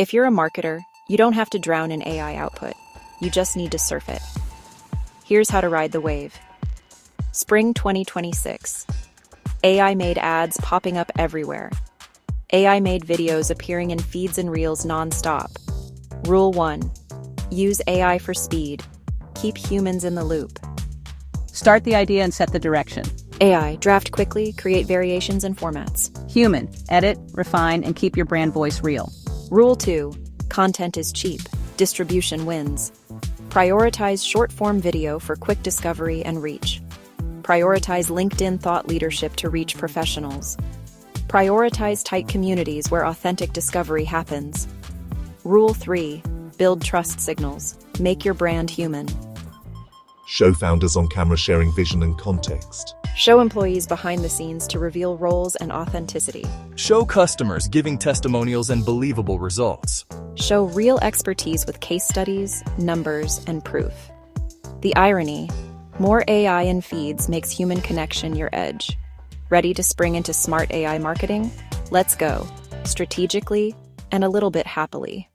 If you're a marketer, you don't have to drown in AI output. You just need to surf it. Here's how to ride the wave. Spring 2026. AI-made ads popping up everywhere. AI-made videos appearing in feeds and reels non-stop. Rule 1. Use AI for speed. Keep humans in the loop. Start the idea and set the direction. AI, draft quickly, create variations and formats. Human, edit, refine, and keep your brand voice real. Rule 2. Content is cheap. Distribution wins. Prioritize short-form video for quick discovery and reach. Prioritize LinkedIn thought leadership to reach professionals. Prioritize tight communities where authentic discovery happens. Rule 3. Build trust signals. Make your brand human. Show founders on camera sharing vision and context. Show employees behind the scenes to reveal roles and authenticity. Show customers giving testimonials and believable results. Show real expertise with case studies, numbers, and proof. The irony: more AI in feeds makes human connection your edge. Ready to spring into smart AI marketing? Let's go, strategically and a little bit happily.